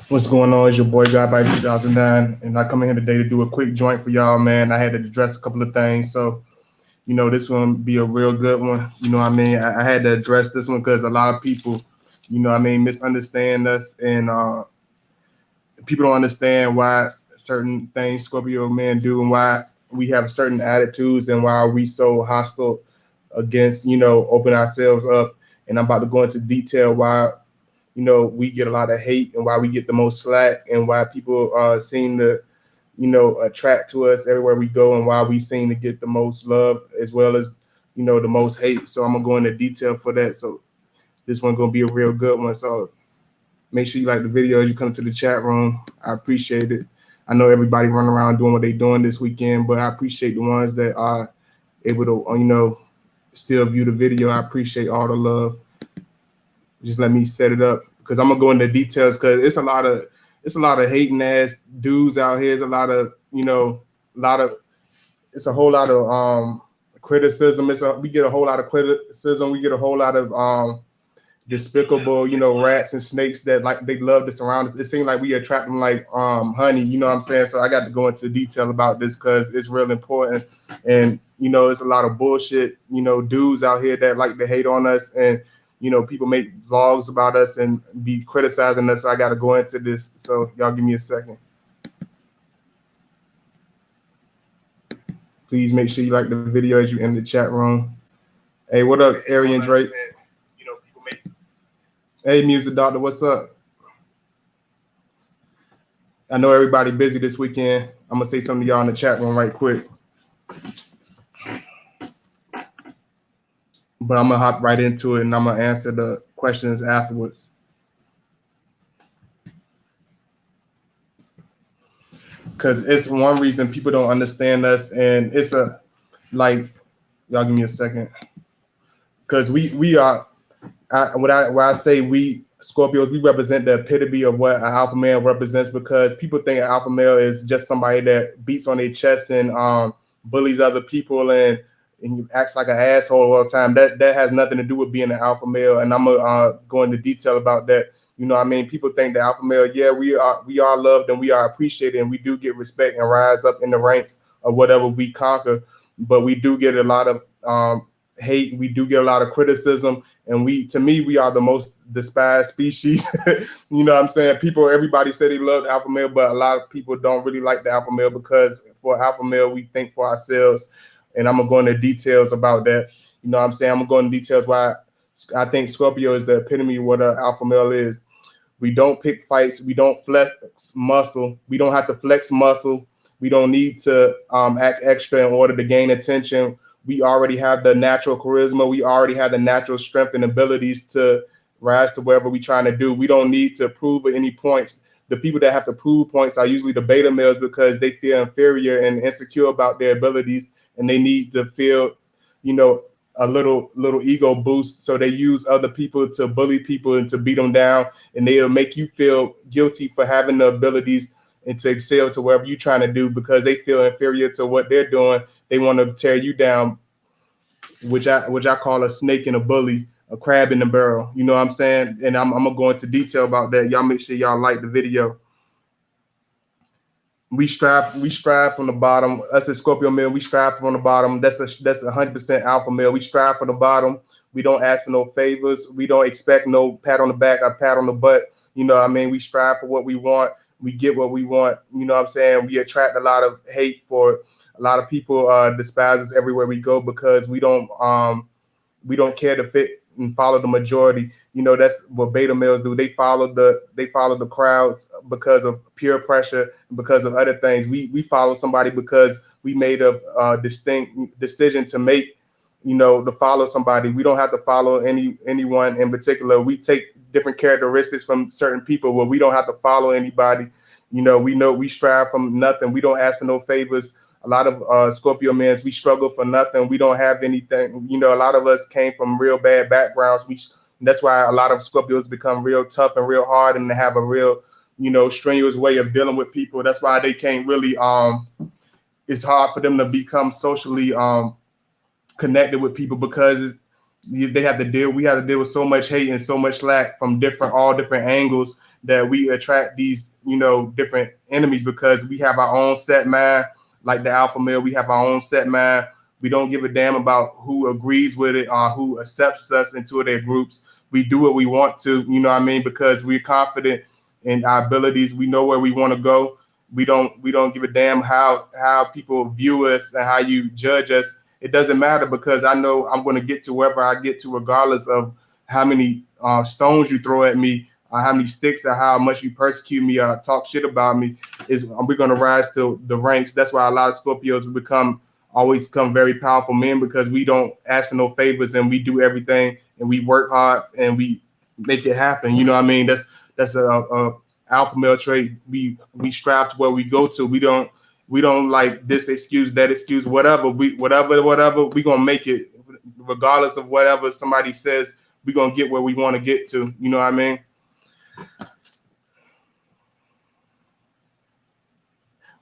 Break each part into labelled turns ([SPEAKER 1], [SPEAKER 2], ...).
[SPEAKER 1] What's going on? It's your boy God by 2009, and I come in here today to do a quick joint for y'all, man. I had to address a couple of things, so this one be a real good one. You know what I mean? I had to address this one because a lot of people, misunderstand us, and people don't understand why certain things Scorpio men do and why we have certain attitudes and why we so hostile against, open ourselves up. And I'm about to go into detail why we get a lot of hate and why we get the most slack and why people seem to, attract to us everywhere we go and why we seem to get the most love as well as, the most hate. So I'm gonna go into detail for that. So this one gonna be a real good one. So make sure you like the video as you come to the chat room. I appreciate it. I know everybody running around doing what they're doing this weekend, but I appreciate the ones that are able to, still view the video. I appreciate all the love. Just let me set it up because I'm gonna go into details because it's a lot of hating ass dudes out here. It's a lot of it's a whole lot of criticism. We get a whole lot of criticism. We get a whole lot of despicable, rats and snakes that like they love to surround us. It seems like we attract them like honey, you know what I'm saying? So I got to go into detail about this because it's real important. And it's a lot of bullshit, dudes out here that like to hate on us and people make vlogs about us and be criticizing us. So I got to go into this. So y'all give me a second. Please make sure you like the video as you enter the chat room. Hey, what up, Arian Drake? Hey, Music Doctor, what's up? I know everybody busy this weekend. I'm gonna say something to y'all in the chat room right quick. But I'm gonna hop right into it and I'm gonna answer the questions afterwards. Because it's one reason people don't understand us, and it's a like, y'all give me a second. Because we are when I say we Scorpios, we represent the epitome of what an alpha male represents, because people think an alpha male is just somebody that beats on their chest and bullies other people and acts like an asshole all the time. That has nothing to do with being an alpha male, and I'm gonna go into detail about that. You know what I mean? People think the alpha male, yeah, we are loved and we are appreciated and we do get respect and rise up in the ranks of whatever we conquer, but we do get a lot of hate. We do get a lot of criticism, and to me, we are the most despised species. You know what I'm saying? Everybody said they love the alpha male, but a lot of people don't really like the alpha male because for alpha male, we think for ourselves. And I'm gonna go into details about that. You know what I'm saying? I'm gonna go into details why I think Scorpio is the epitome of what an alpha male is. We don't pick fights. We don't flex muscle. We don't have to flex muscle. We don't need to act extra in order to gain attention. We already have the natural charisma. We already have the natural strength and abilities to rise to wherever we're trying to do. We don't need to prove any points. The people that have to prove points are usually the beta males because they feel inferior and insecure about their abilities, and they need to feel, a little ego boost. So they use other people to bully people and to beat them down, and they'll make you feel guilty for having the abilities and to excel to wherever you're trying to do because they feel inferior to what they're doing. They want to tear you down, which I call a snake and a bully, a crab in the barrel. You know what I'm saying? And I'm gonna go into detail about that. Y'all make sure y'all like the video. We strive from the bottom. Us as Scorpio men, we strive from the bottom. That's 100% alpha male. We strive from the bottom. We don't ask for no favors. We don't expect no pat on the back or pat on the butt. You know what I mean? We strive for what we want. We get what we want. You know what I'm saying? We attract a lot of hate for a lot of people despise us everywhere we go because we don't care to fit and follow the majority. That's what beta males do. They follow the crowds because of peer pressure, because of other things. We follow somebody because we made a distinct decision to make, to follow somebody. We don't have to follow anyone in particular. We take different characteristics from certain people, but we don't have to follow anybody. We strive from nothing. We don't ask for no favors. A lot of Scorpio men, we struggle for nothing. We don't have anything. A lot of us came from real bad backgrounds. That's why a lot of Scorpios become real tough and real hard, and they have a real, strenuous way of dealing with people. That's why they can't really. It's hard for them to become socially connected with people because they have to deal. We have to deal with so much hate and so much slack from all different angles that we attract these, different enemies because we have our own set mind. Like the alpha male, we have our own set mind. We don't give a damn about who agrees with it or who accepts us into their groups. We do what we want to, because we're confident in our abilities. We know where we want to go. We don't give a damn how people view us and how you judge us. It doesn't matter because I know I'm going to get to wherever I get to, regardless of how many stones you throw at me, or how many sticks, or how much you persecute me or talk shit about me. We're going to rise to the ranks. That's why a lot of Scorpios always become very powerful men, because we don't ask for no favors and we do everything and we work hard and we make it happen. You know what I mean? That's a alpha male trait. We strive to where we go to. We don't like this excuse, that excuse, whatever. Whatever. We gonna make it, regardless of whatever somebody says. We gonna get where we want to get to. You know what I mean?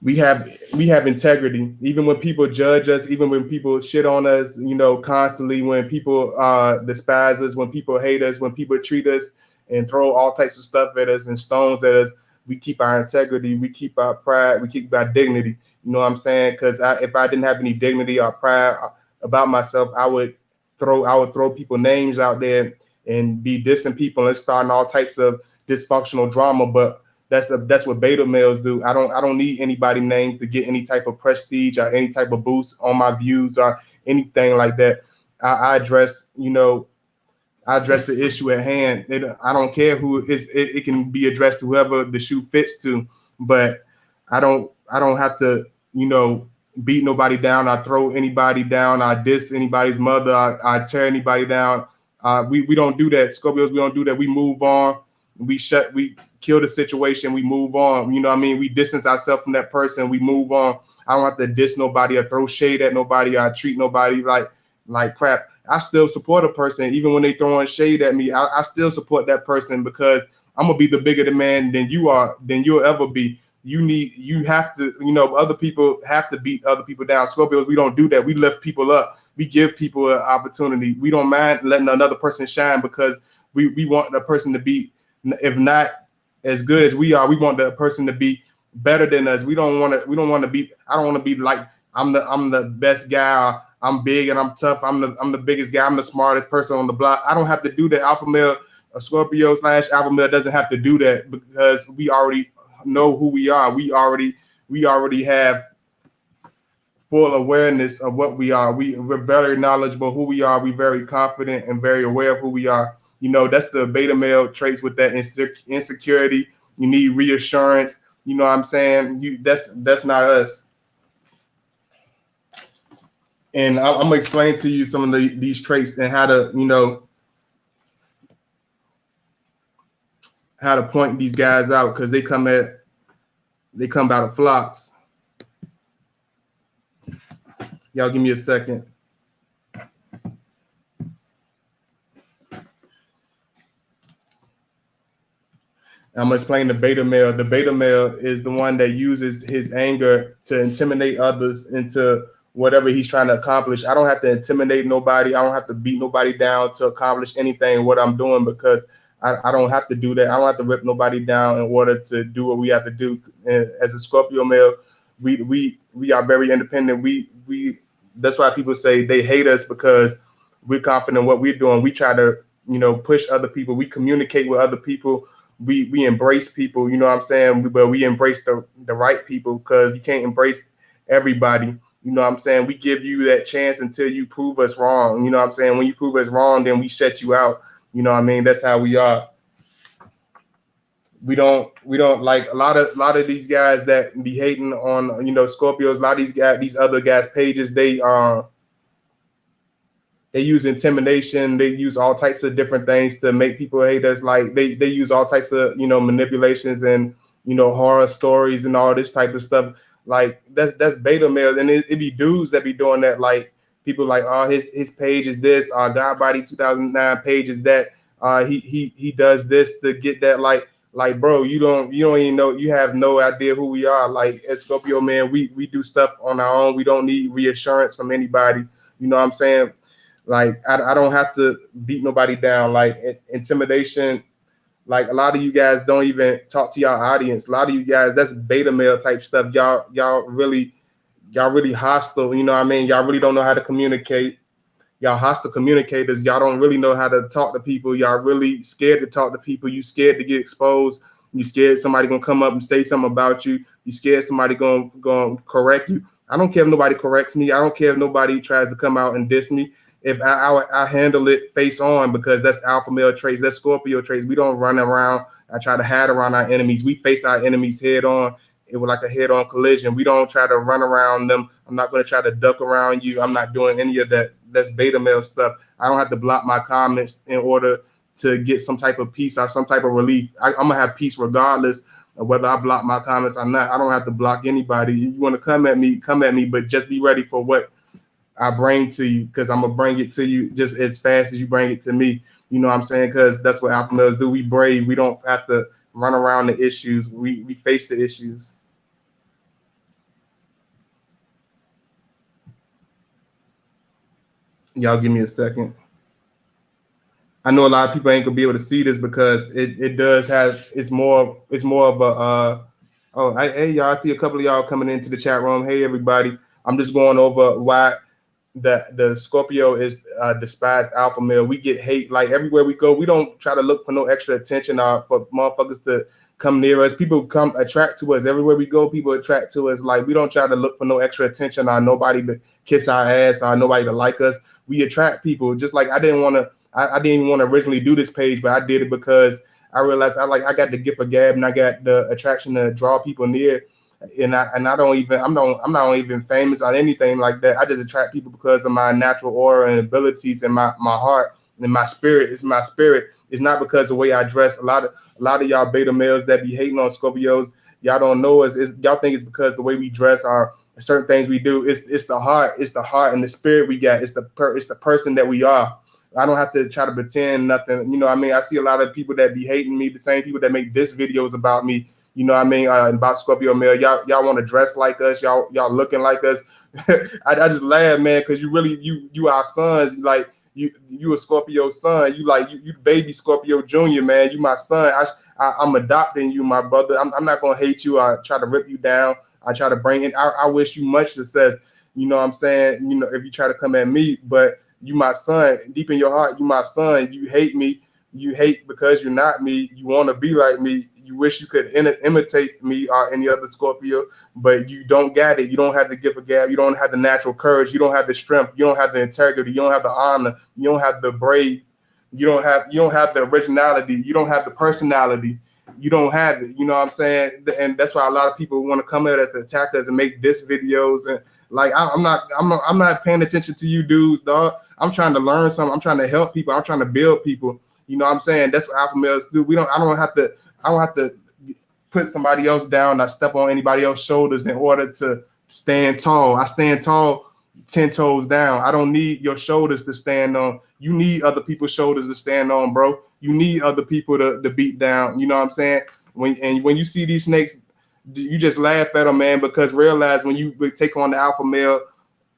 [SPEAKER 1] We have integrity. Even when people judge us, even when people shit on us, constantly, when people despise us, when people hate us, when people treat us and throw all types of stuff at us and stones at us, we keep our integrity, we keep our pride, we keep our dignity. You know what I'm saying? Because if I didn't have any dignity or pride about myself, I would throw people names out there and be dissing people and starting all types of dysfunctional drama. But that's what beta males do. I don't need anybody named to get any type of prestige or any type of boost on my views or anything like that. I address the issue at hand. I don't care who it can be addressed to whoever the shoe fits to, but I don't have to, beat nobody down. I throw anybody down. I diss anybody's mother. I tear anybody down. We don't do that. Scorpios, we don't do that. We move on. We kill the situation. We move on. You know what I mean? We distance ourselves from that person. We move on. I don't have to diss nobody or throw shade at nobody or treat nobody like crap. I still support a person even when they throwing shade at me. I still support that person because I'm gonna be the bigger the man than you are, than you'll ever be. You have to, other people have to beat other people down. Scorpios, we don't do that. We lift people up. We give people an opportunity. We don't mind letting another person shine because we want the person to be, if not as good as we are, we want the person to be better than us. We don't want to be. I don't want to be like I'm the best guy. I'm big and I'm tough. I'm the biggest guy. I'm the smartest person on the block. I don't have to do that. Alpha male, a Scorpio / alpha male doesn't have to do that because we already know who we are. We already have full awareness of what we are. We're very knowledgeable who we are. We're very confident and very aware of who we are. That's the beta male traits with that insecurity. You need reassurance. You know what I'm saying? That's not us. And I'm gonna explain to you some of these traits and how to, how to point these guys out, because they come by the flocks. Y'all give me a second. I'm gonna explain the beta male. The beta male is the one that uses his anger to intimidate others into whatever he's trying to accomplish. I don't have to intimidate nobody. I don't have to beat nobody down to accomplish anything what I'm doing, because I don't have to do that. I don't have to rip nobody down in order to do what we have to do. And as a Scorpio male, we are very independent. That's why people say they hate us, because we're confident in what we're doing. We try to, push other people. We communicate with other people. We embrace people, you know what I'm saying? But we embrace the right people, because you can't embrace everybody. You know what I'm saying? We give you that chance until you prove us wrong. You know what I'm saying? When you prove us wrong, then we shut you out. You know what I mean? That's how we are. We don't like a lot of these guys that be hating on, Scorpios. A lot of these other guys' pages, they use intimidation. They use all types of different things to make people hate us. Like they use all types of, manipulations and, horror stories and all this type of stuff. Like that's beta males. And it be dudes that be doing that. Like people like, oh, his page is this, God Body 2009 page is that. He does this to get that. Like, bro, you don't even know, you have no idea who we are. Like as Scorpio man, we do stuff on our own. We don't need reassurance from anybody. You know what I'm saying? Like I don't have to beat nobody down. Like intimidation, Like a lot of you guys don't even talk to y'all audience. A lot of you guys, that's beta male type stuff. Y'all really hostile. You know what I mean? Y'all really don't know how to communicate. Y'all hostile communicators. Y'all don't really know how to talk to people. Y'all really scared to talk to people. You scared to get exposed. You scared somebody gonna come up and say something about you. You scared somebody gonna correct you. I don't care if nobody corrects me. I don't care if nobody tries to come out and diss me. If I handle it face on, because that's alpha male traits, that's Scorpio traits. We don't run around. I try to hide around our enemies. We face our enemies head on. It was like a head-on collision. We don't try to run around them. I'm not going to try to duck around you. I'm not doing any of that. That's beta male stuff. I don't have to block my comments in order to get some type of peace or some type of relief. I'm going to have peace regardless of whether I block my comments or not. I don't have to block anybody. You want to come at me, but just be ready for what I bring to you, because I'm going to bring it to you just as fast as you bring it to me. You know what I'm saying? Because that's what alpha males do. We brave. We don't have to run around the issues. We face the issues. Y'all give me a second. I know a lot of people ain't gonna be able to see this because it does have, it's more of a hey y'all, I see a couple of y'all coming into the chat room. Hey everybody, I'm just going over why the Scorpio is despised alpha male. We get hate like everywhere we go. We don't try to look for no extra attention or for motherfuckers to come near us. People come attract to us everywhere we go. People attract to us. Like we don't try to look for no extra attention or nobody to kiss our ass or nobody to like us. We attract people. Just like I didn't even want to originally do this page, but I did it because I realized I got the gift of gab and I got the attraction to draw people near. And I'm not even famous on anything like that. I just attract people because of my natural aura and abilities and my heart and my spirit. It's my spirit. It's not because of the way I dress. A lot of y'all beta males that be hating on Scorpios, y'all don't know us. Y'all think it's because the way we dress or certain things we do. It's the heart. It's the heart and the spirit we got. It's the person that we are. I don't have to try to pretend nothing. You know what I mean? I see a lot of people that be hating me, the same people that make diss videos about me. You know what I mean? About Scorpio male. Y'all want to dress like us. Y'all looking like us. I just laugh, man, because you our sons. Like you a Scorpio son. You baby Scorpio Junior, man. You my son. I'm adopting you, my brother. I'm not gonna hate you. I try to rip you down. I try to bring in. I wish you much success. You know what I'm saying? You know, if you try to come at me, but you my son. Deep in your heart, you my son. You hate me. You hate because you're not me. You want to be like me. You wish you could imitate me or any other Scorpio, but you don't got it. You don't have the gift of gab. You don't have the natural courage. You don't have the strength. You don't have the integrity. You don't have the honor. You don't have the brave. You don't have the originality. You don't have the personality. You don't have it. You know what I'm saying? And that's why a lot of people want to come at us, attack us, and make diss videos. And like I'm not paying attention to you dudes, dog. I'm trying to learn something. I'm trying to help people. I'm trying to build people. You know what I'm saying? That's what alpha males do. I don't have to put somebody else down. I step on anybody else's shoulders in order to stand tall. I stand tall 10 toes down. I don't need your shoulders to stand on. You need other people's shoulders to stand on, bro. You need other people to beat down. You know what I'm saying? When you see these snakes, you just laugh at them, man, because realize when you take on the alpha male,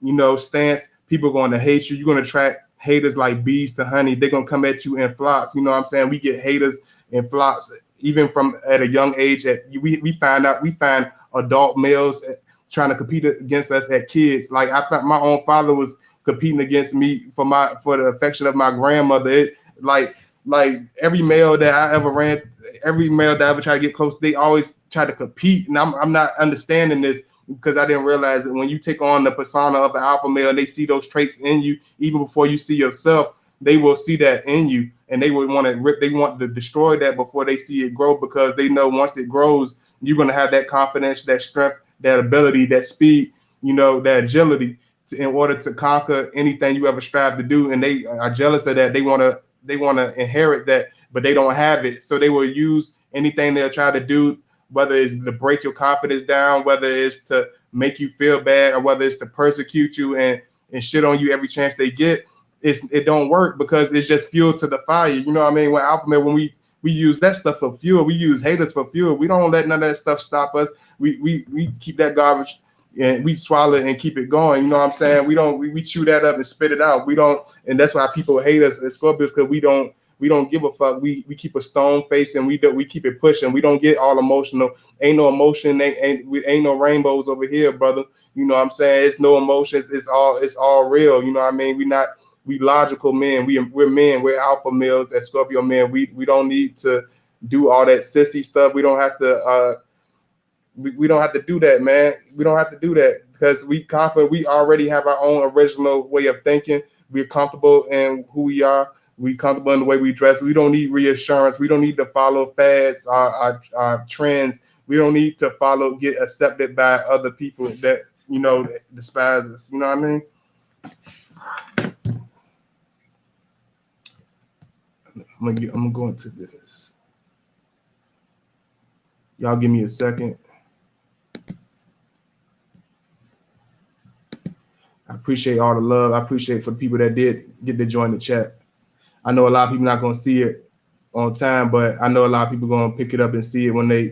[SPEAKER 1] you know, stance, people are going to hate you. You're going to attract haters like bees to honey. They're going to come at you in flocks. You know what I'm saying? We get haters in flocks, even from at a young age. We find adult males trying to compete against us at kids. Like I thought my own father was competing against me for the affection of my grandmother. Like every male that I ever ran, every male that I ever tried to get close, they always try to compete. And I'm not understanding this, because I didn't realize that when you take on the persona of an alpha male and they see those traits in you, even before you see yourself, they will see that in you, and they would want to destroy that before they see it grow, because they know once it grows, you're going to have that confidence, that strength, that ability, that speed, you know, that agility in order to conquer anything you ever strive to do. And they are jealous of that. They want to inherit that, but they don't have it. So they will use anything they'll try to do, whether it's to break your confidence down, whether it's to make you feel bad, or whether it's to persecute you and shit on you every chance they get. It don't work, because it's just fuel to the fire. You know what I mean? When alpha male, when we use that stuff for fuel, we use haters for fuel. We don't let none of that stuff stop us. We keep that garbage and we swallow it and keep it going. You know what I'm saying? We chew that up and spit it out. We don't, and that's why people hate us as Scorpios, because we don't We don't give a fuck. We keep a stone face and we keep it pushing. We don't get all emotional. Ain't no emotion. Ain't no rainbows over here, brother. You know what I'm saying? It's no emotions. It's all real. You know what I mean? We logical men. We're men. We're alpha males at Scorpio Man. We don't need to do all that sissy stuff. We don't have to we don't have to do that, man. We don't have to do that because we confident. We already have our own original way of thinking. We're comfortable in who we are. We comfortable in the way we dress. We don't need reassurance. We don't need to follow fads, our trends. We don't need to get accepted by other people that despise us. You know what I mean? I'm gonna go into this. Y'all give me a second. I appreciate all the love. I appreciate for the people that did get to join the chat. I know a lot of people not gonna see it on time, but I know a lot of people gonna pick it up and see it when they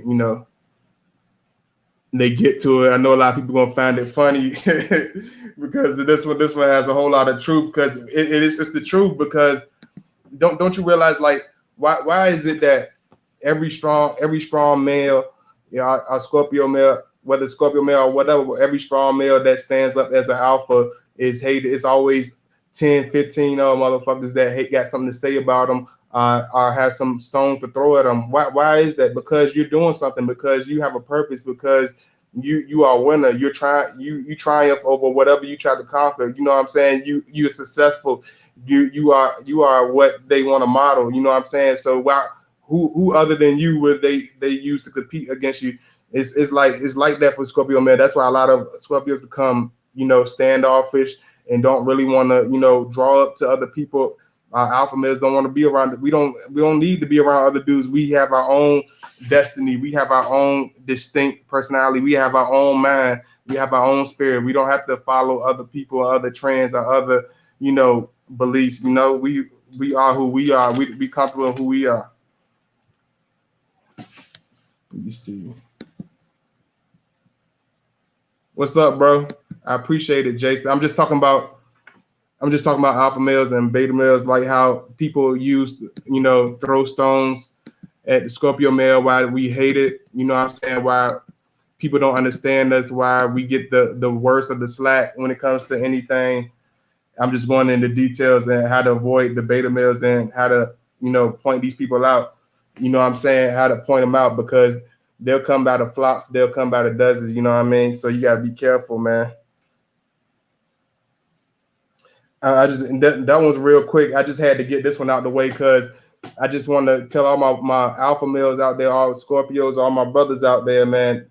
[SPEAKER 1] get to it. I know a lot of people gonna find it funny because this one has a whole lot of truth because it's the truth. Because don't you realize, like, why is it that every strong male, our Scorpio male, whether Scorpio male or whatever, every strong male that stands up as an alpha is hated. It's always 10, 15 motherfuckers that got something to say about them, or have some stones to throw at them. Why is that? Because you're doing something, because you have a purpose, because you are a winner. You triumph over whatever you try to conquer. You know what I'm saying? You're successful. You are what they want to model. You know what I'm saying? So who other than you would they use to compete against you? It's like that for Scorpio Man. That's why a lot of Scorpios become standoffish and don't really want to draw up to other people. Alpha males don't want to be around. We don't need to be around other dudes. We have our own destiny. We have our own distinct personality. We have our own mind. We have our own spirit. We don't have to follow other people or other trends or other beliefs. We are who we are. We be comfortable in who we are. Let me see. What's up, bro? I appreciate it, Jason. I'm just talking about alpha males and beta males, like how people throw stones at the Scorpio male, why we hate it. You know what I'm saying? Why people don't understand us, why we get the worst of the slack when it comes to anything. I'm just going into details and how to avoid the beta males and how to, point these people out. You know what I'm saying? How to point them out, because they'll come by the flocks, they'll come by the dozens, you know what I mean? So you gotta be careful, man. That one's real quick. I just had to get this one out the way because I just want to tell all my alpha males out there, all Scorpios, all my brothers out there, man.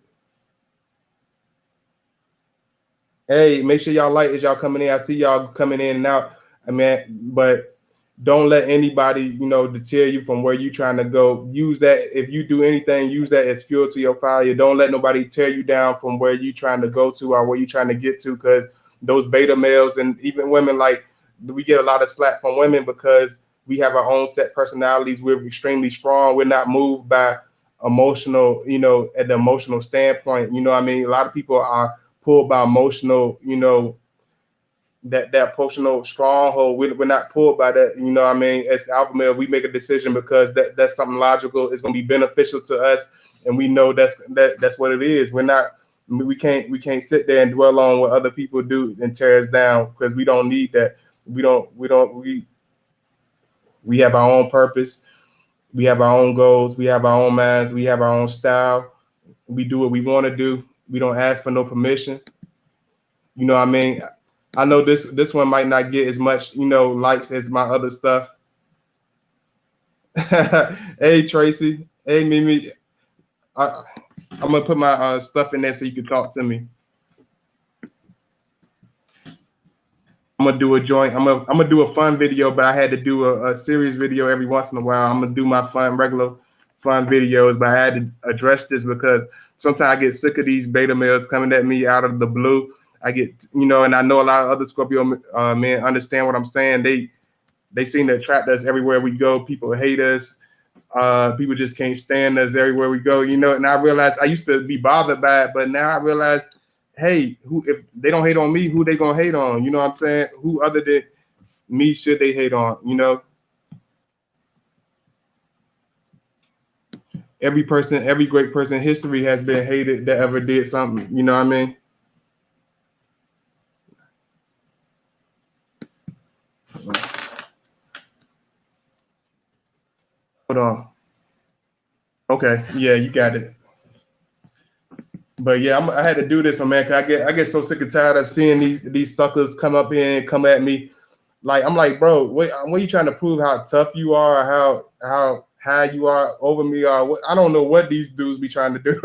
[SPEAKER 1] Hey, make sure y'all like as y'all coming in. I see y'all coming in and out. But don't let anybody, deter you from where you trying to go. Use that. If you do anything, use that as fuel to your fire. Don't let nobody tear you down from where you trying to go to or where you trying to get to, because those beta males and even women, like, we get a lot of slack from women because we have our own set personalities. We're extremely strong. We're not moved by emotional, at the emotional standpoint. You know what I mean? A lot of people are pulled by emotional, that emotional stronghold. We're not pulled by that. You know what I mean? As alpha male, we make a decision because that's something logical. It's going to be beneficial to us, and we know that's what it is. We can't sit there and dwell on what other people do and tear us down, because we don't need that. We have our own purpose. We have our own goals. We have our own minds. We have our own style. We do what we want to do. We don't ask for no permission. You know what I mean? I know this one might not get as much, likes as my other stuff. Hey, Tracy. Hey, Mimi. I'm gonna put my stuff in there so you can talk to me. I'm gonna do a joint. I'm gonna do a fun video, but I had to do a serious video every once in a while. I'm gonna do my regular fun videos, but I had to address this because sometimes I get sick of these beta males coming at me out of the blue. I get, and I know a lot of other Scorpio men understand what I'm saying. They seem to attract us everywhere we go. People hate us. People just can't stand us everywhere we go. And I realized I used to be bothered by it, but now I realize, hey, if they don't hate on me, who they gonna hate on? You know what I'm saying? Who other than me should they hate on? every person, every great person in history has been hated that ever did something. You know what I mean? Hold on. Okay, yeah, you got it. But yeah, I had to do this one, man. Cause I get so sick and tired of seeing these suckers come up here and come at me. Like I'm like, bro, what are you trying to prove? How tough you are? How high you are over me? Or I don't know what these dudes be trying to do.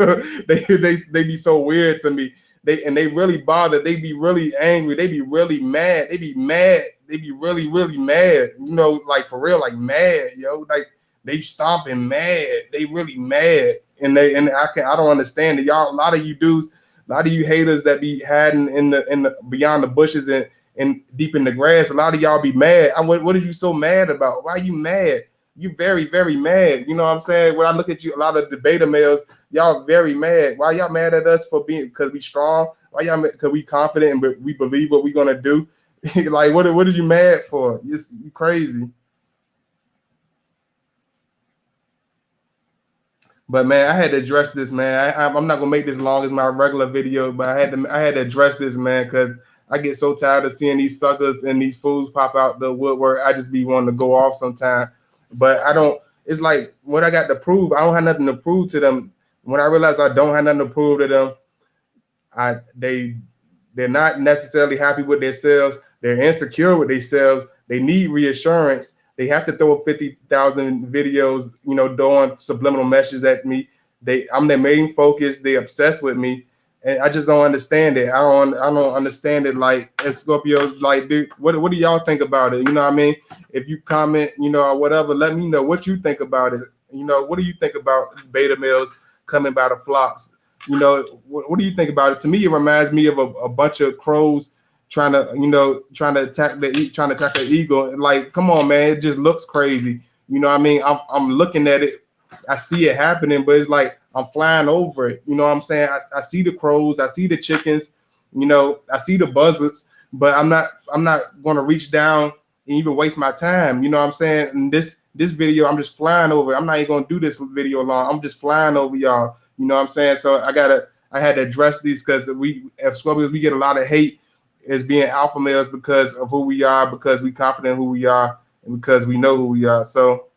[SPEAKER 1] They be so weird to me. They really bother. They be really angry. They be really mad. They be mad. They be really mad. You know, like for real, like mad, yo. Like they stomping mad. They really mad. And I don't understand it. Y'all, a lot of you dudes, a lot of you haters that be hiding in the beyond the bushes and deep in the grass. A lot of y'all be mad. What are you so mad about? Why are you mad? You very mad. You know what I'm saying? When I look at you, a lot of debater males, y'all very mad. Why y'all mad at us for being because we strong? Why y'all because we confident and we believe what we gonna do? Like what are you mad for? You crazy. But man, I had to address this, man. I'm not gonna make this long as my regular video, but I had to address this, man, because I get so tired of seeing these suckers and these fools pop out the woodwork. I just be wanting to go off sometime. But I don't. It's like what I got to prove. I don't have nothing to prove to them. When I realize I don't have nothing to prove to them, they're not necessarily happy with themselves. They're insecure with themselves. They need reassurance. They have to throw 50,000 videos, you know, doing subliminal messages at me. I'm their main focus. They obsessed with me, and I just don't understand it. I don't understand it. Like Scorpios, like, dude, what do y'all think about it? You know what I mean? If you comment, you know, or whatever, let me know what you think about it. You know, what do you think about beta males coming by the flocks? You know, what do you think about it? To me, it reminds me of a bunch of crows trying to attack the eagle. And like, come on, man, it just looks crazy. You know what I mean? I'm looking at it, I see it happening, but it's like I'm flying over it. You know what I'm saying? I see the crows, I see the chickens, you know, I see the buzzards, but I'm not gonna reach down and even waste my time. You know what I'm saying? And this video, I'm just flying over it. I'm not even gonna do this video long. I'm just flying over y'all. You know what I'm saying? So I had to address these because as Scorpios, we get a lot of hate as being alpha males because of who we are, because we confident in who we are, and because we know who we are. So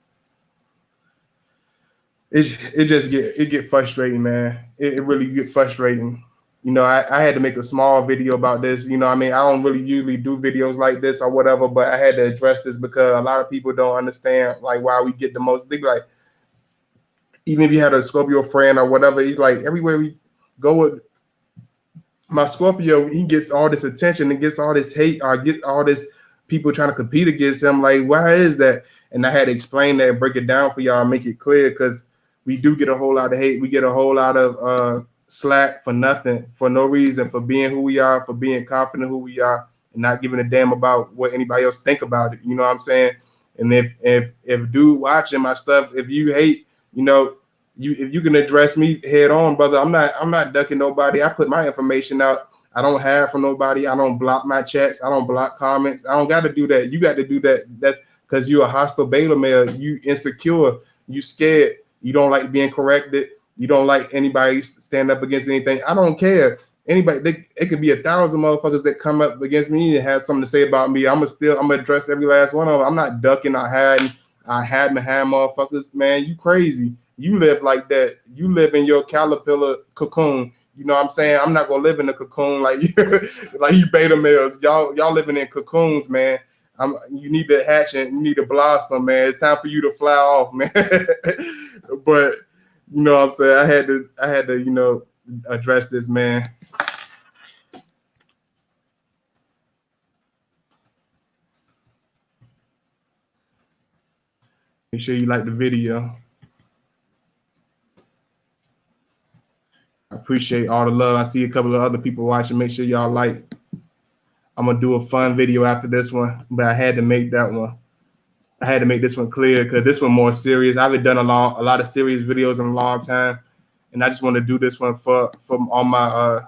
[SPEAKER 1] it get frustrating, man. It really get frustrating. You know, I had to make a small video about this. You know, I mean, I don't really usually do videos like this or whatever, but I had to address this because a lot of people don't understand like why we get the most. They be like, even if you had a Scorpio friend or whatever, he's like everywhere we go with my Scorpio, he gets all this attention and gets all this hate or get all this people trying to compete against him. Like, why is that? And I had to explain that and break it down for y'all and make it clear because we do get a whole lot of hate. We get a whole lot of slack for nothing, for no reason, for being who we are, for being confident who we are, and not giving a damn about what anybody else think about it. You know what I'm saying? And if dude watching my stuff, if you hate, you know, if you can address me head on, brother, I'm not ducking nobody. I put my information out. I don't hide from nobody. I don't block my chats. I don't block comments. I don't got to do that. You got to do that. That's because you're a hostile beta male. You insecure. You scared. You don't like being corrected. You don't like anybody stand up against anything. I don't care. Anybody, it could be 1,000 motherfuckers that come up against me and have something to say about me. I'm gonna address every last one of them. I'm not ducking or hiding. I hide behind motherfuckers. Man, you crazy. You live like that. You live in your caterpillar cocoon. You know what I'm saying? I'm not gonna live in a cocoon like you, like you beta males. Y'all living in cocoons, man. You need to hatch and you need to blossom, man. It's time for you to fly off, man. But you know what I'm saying? I had to, you know, address this, man. Make sure you like the video. I appreciate all the love. I see a couple of other people watching. Make sure y'all like. I'm gonna do a fun video after this one, but I had to make that one. I had to make this one clear because this one more serious. I haven't done a lot of serious videos in a long time, and I just want to do this one for all my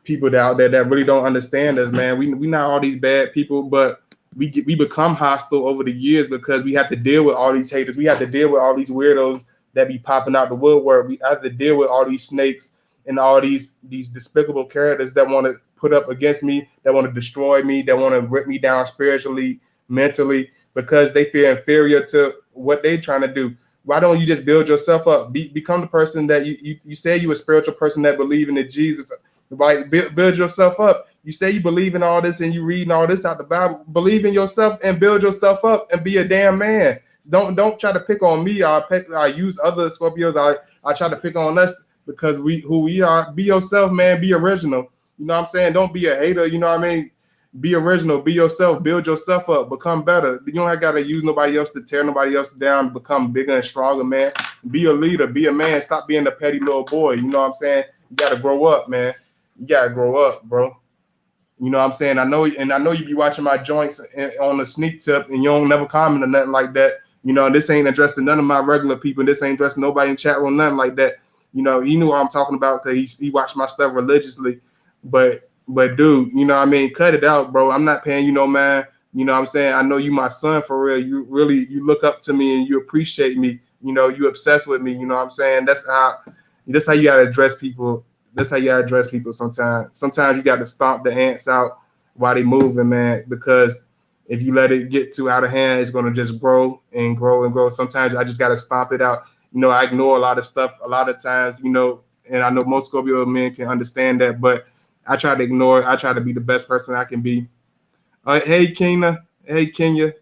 [SPEAKER 1] people out there that really don't understand us, man. We not all these bad people, but we become hostile over the years because we have to deal with all these haters. We have to deal with all these weirdos that be popping out the woodwork. We have to deal with all these snakes and all these despicable characters that want to put up against me, that want to destroy me, that want to rip me down spiritually, mentally, because they feel inferior to what they're trying to do. Why don't you just build yourself up? Become the person that you say you a spiritual person that believe in the Jesus. Right? Build yourself up. You say you believe in all this and you reading all this out the Bible. Believe in yourself and build yourself up and be a damn man. Don't try to pick on me. I use other Scorpios. I try to pick on us because who we are. Be yourself, man. Be original. You know what I'm saying? Don't be a hater. You know what I mean? Be original. Be yourself. Build yourself up. Become better. You don't got to use nobody else to tear nobody else down. Become bigger and stronger, man. Be a leader. Be a man. Stop being a petty little boy. You know what I'm saying? You got to grow up, man. You got to grow up, bro. You know what I'm saying? I know you be watching my joints on the sneak tip and you don't never comment or nothing like that. You know, this ain't addressed to none of my regular people. This ain't addressed to nobody in chat room, nothing like that. You know, he knew what I'm talking about because he watched my stuff religiously. But dude, you know what I mean? Cut it out, bro. I'm not paying you no man. You know what I'm saying? I know you my son for real. You look up to me and you appreciate me. You know, you obsessed with me. You know what I'm saying? That's how you gotta address people. That's how you gotta address people sometimes. Sometimes you gotta stomp the ants out while they moving, man, because if you let it get too out of hand, it's gonna just grow and grow and grow. Sometimes I just gotta stomp it out. You know, I ignore a lot of stuff a lot of times, you know, and I know most Scorpio men can understand that, but I try to ignore it. I try to be the best person I can be. Hey, Kenya. Hey, Kenya.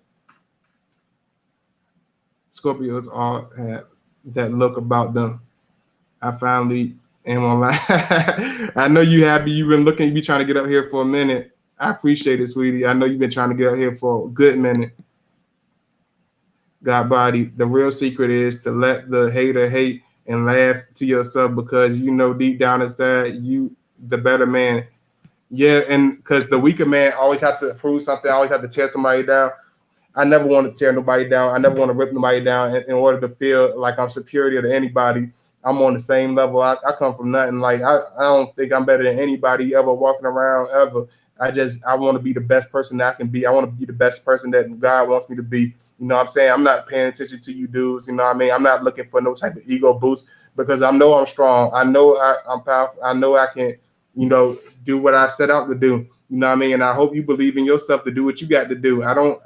[SPEAKER 1] Scorpios all have that look about them. I finally am online. I know you happy. You've been looking. You be trying to get up here for a minute. I appreciate it, sweetie. I know you've been trying to get up here for a good minute. God body. The real secret is to let the hater hate and laugh to yourself because you know deep down inside you the better man. Yeah, and because the weaker man always have to prove something, always have to tear somebody down. I never want to tear nobody down. I never want to rip nobody down in order to feel like I'm superior to anybody. I'm on the same level. I come from nothing. Like I don't think I'm better than anybody ever walking around ever. I want to be the best person that I can be. I want to be the best person that God wants me to be. You know what I'm saying? I'm not paying attention to you dudes. You know what I mean? I'm not looking for no type of ego boost because I know I'm strong. I know I'm powerful. I know I can, you know, do what I set out to do. You know what I mean? And I hope you believe in yourself to do what you got to do. I don't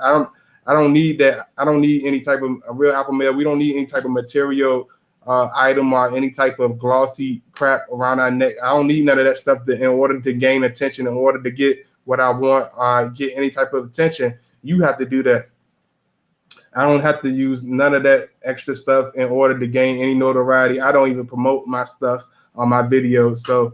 [SPEAKER 1] need that. I don't need any type of a real alpha male. We don't need any type of material item or any type of glossy crap around our neck. I don't need none of that stuff in order to gain attention, in order to get what I want, get any type of attention. You have to do that. I don't have to use none of that extra stuff in order to gain any notoriety. I don't even promote my stuff on my videos. So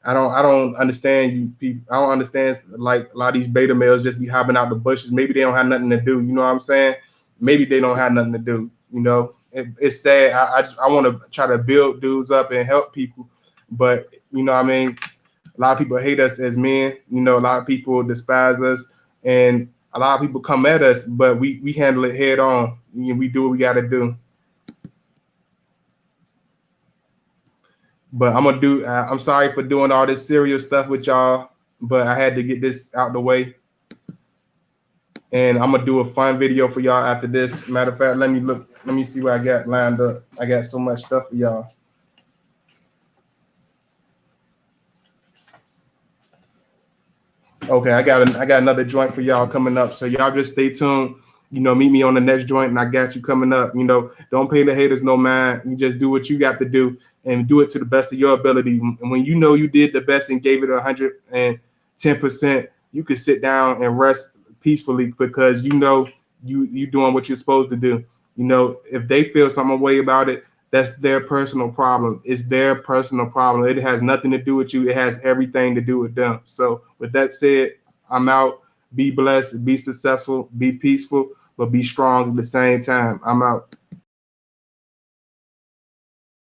[SPEAKER 1] I don't understand you people. I don't understand like a lot of these beta males just be hopping out the bushes. Maybe they don't have nothing to do. You know what I'm saying? Maybe they don't have nothing to do. You know, it's sad. I want to try to build dudes up and help people, but you know what I mean? A lot of people hate us as men. You know, a lot of people despise us, and a lot of people come at us, but we handle it head on. We do what we got to do. But I'm sorry for doing all this serious stuff with y'all, but I had to get this out the way. And I'm gonna do a fun video for y'all after this. Matter of fact, let me see what I got lined up. I got so much stuff for y'all. Okay, I got another joint for y'all coming up. So y'all just stay tuned. You know, meet me on the next joint, and I got you coming up. You know, don't pay the haters no mind. You just do what you got to do and do it to the best of your ability. And when you know you did the best and gave it 110%, you can sit down and rest peacefully because you know you doing what you're supposed to do. You know, if they feel some way about it, that's their personal problem. It's their personal problem. It has nothing to do with you. It has everything to do with them. So with that said, I'm out. Be blessed, be successful, be peaceful, but be strong at the same time. I'm out.